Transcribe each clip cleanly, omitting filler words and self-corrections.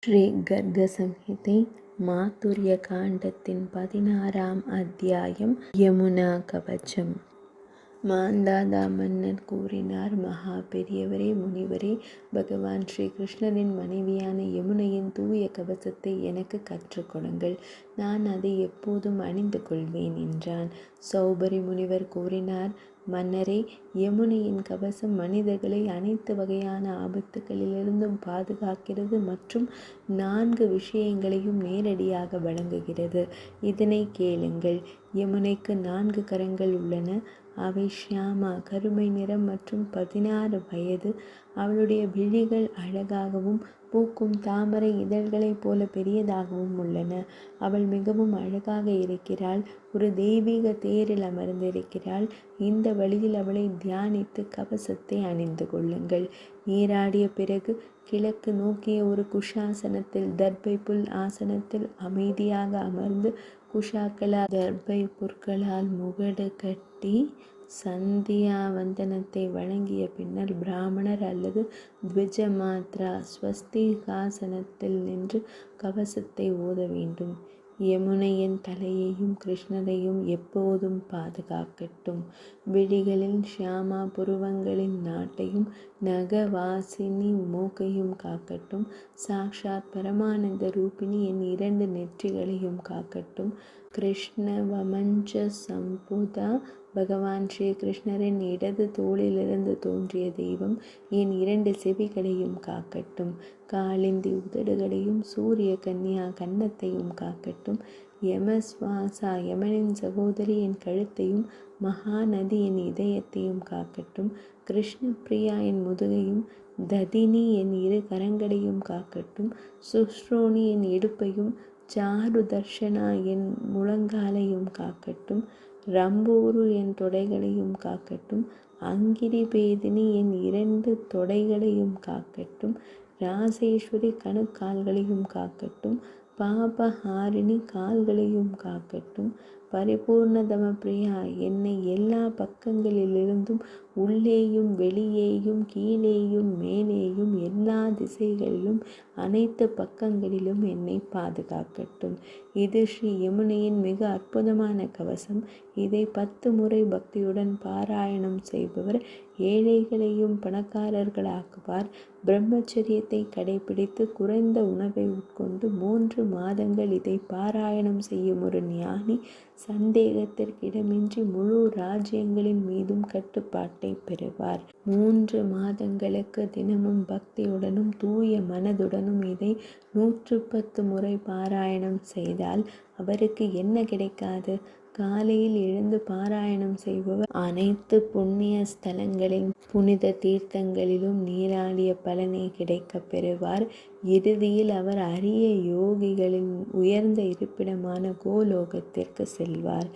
ஸ்ரீ கர்க சம்ஹிதை மாதுர்ய காண்டத்தின் 16ஆம் அத்தியாயம். யமுனா கவச்சம். மாந்தாதா மன்னர் கூறினார், மகா பெரியவரே, முனிவரே, பகவான் ஸ்ரீ கிருஷ்ணரின் மனைவியான யமுனையின் தூய கவசத்தை எனக்கு கற்றுக் கொடுங்கள். நான் அதை எப்போதும் அணிந்து கொள்வேன் என்றான். சௌபரி முனிவர் கூறினார், மன்னரே, யமுனையின் கவசம் மனிதர்களை அனைத்து வகையான ஆபத்துகளிலிருந்தும் பாதுகாக்கிறது மற்றும் 4 விஷயங்களையும் நேரடியாக வழங்குகிறது. இதனை கேளுங்கள். யமுனைக்கு 4 கரங்கள் உள்ளன. அவை ஷியாமா, கருமை நிறம் மற்றும் 16 வயது. அவளுடைய விழிகள் அழகாகவும் பூக்கும் தாமரை இதழ்களைப் போல பெரியதாகவும் உள்ளன. அவள் மிகவும் அழகாக இருக்கிறாள். ஒரு தெய்வீக தேரில் அமர்ந்திருக்கிறாள். இந்த வழியில் அவளை தியானித்து கவசத்தை அணிந்து கொள்ளுங்கள். நீராடிய பிறகு கிழக்கு நோக்கிய ஒரு குஷாசனத்தில், தர்பை புல் ஆசனத்தில் அமைதியாக அமர்ந்து குஷாக்களால் தர்பை புற்களால் முகடு கட்டி சந்தியா வந்தனத்தை வழங்கிய பின்னர் பிராமணர் அல்லது த்விஜ மாத்ரா ஸ்வஸ்திகாசனத்தில் நின்று கவசத்தை ஓத வேண்டும். யமுனையின் தலையையும் கிருஷ்ணரையும் எப்போதும் பாதுகாக்கட்டும். விழிகளில் ஷியாமா புருவங்களின் நாட்டையும் நகவாசினி மூக்கையும் காக்கட்டும். சாக்ஷாத் பரமானந்த ரூபிணி என் 2 நெற்றிகளையும் காக்கட்டும். கிருஷ்ண வமஞ்ச சம்புதா, பகவான் ஸ்ரீ கிருஷ்ணரின் இடது தோளிலிருந்து தோன்றிய தெய்வம் என் 2 செவிகளையும் காக்கட்டும். காளிந்தி உதடுகளையும் சூரிய கன்யா கன்னத்தையும் காக்கட்டும். யமஸ்வாசா, யமனின் சகோதரி, என் கழுத்தையும் மகாநதி என் இதயத்தையும் காக்கட்டும். கிருஷ்ண பிரியா என் முதுகையும் ததினி என் 2 கரங்களையும் காக்கட்டும். சுஸ்ரோணி என் இடுப்பையும் சாரு தர்ஷனா என் முழங்காலையும் காக்கட்டும். ரம்பூரு என் தொடைகளையும் காக்கட்டும். அங்கிரி பேதினி என் 2 தொடைகளையும் காக்கட்டும். ராசேஸ்வரி கணுக்கால்களையும் காக்கட்டும். பாபஹாரிணி கால்களையும் காக்கட்டும். பரிபூர்ணதம பிரியா என்னை எல்லா பக்கங்களிலிருந்தும், உள்ளேயும் வெளியேயும் கீழேயும் மேலேயும் எல்லா திசைகளிலும் அனைத்து பக்கங்களிலும் என்னை பாதுகாக்கட்டும். இது ஸ்ரீ யமுனையின் மிக அற்புதமான கவசம். இதை 10 முறை பக்தியுடன் பாராயணம் செய்பவர் ஏழைகளையும் பணக்காரர்களாக்குவார். பிரம்மச்சரியத்தை கடைபிடித்து குறைந்த உணவை உட்கொண்டு 3 மாதங்கள் இதை பாராயணம் செய்யும் ஒரு ஞானி சந்தேகத்திற்கிடமின்றி முழு ராஜ்யங்களின் மீதும் கட்டுப்பாட்டை பெறுவார். 3 மாதங்களுக்கு தினமும் பக்தியுடனும் தூய மனதுடனும் இதை 110 முறை பாராயணம் செய்தால் அவருக்கு என்ன கிடைக்காது? காலையில் எழுந்து பாராயணம் செய்பவர் அனைத்து புண்ணிய ஸ்தலங்களின் புனித தீர்த்தங்களிலும் நீராடிய பலனை கிடைக்கப் பெறுவார். இறுதியில் அவர் அரிய யோகிகளின் உயர்ந்த இருப்பிடமான கோலோகத்திற்கு செல்வார்.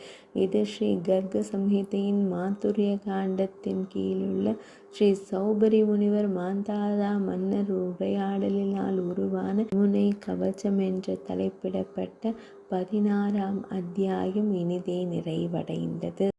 இது ஸ்ரீ கர்க சம்ஹிதையின் மாதுர்ய காண்டத்தின் கீழுள்ள ஸ்ரீ சௌபரி முனிவர் மாந்தாதா மன்னர் உரையாடலினால் உருவான யமுனை கவச்சம் என்ற தலைப்பிடப்பட்ட 16ஆம் அத்தியாயம் இனிதே நிறைவடைந்தது.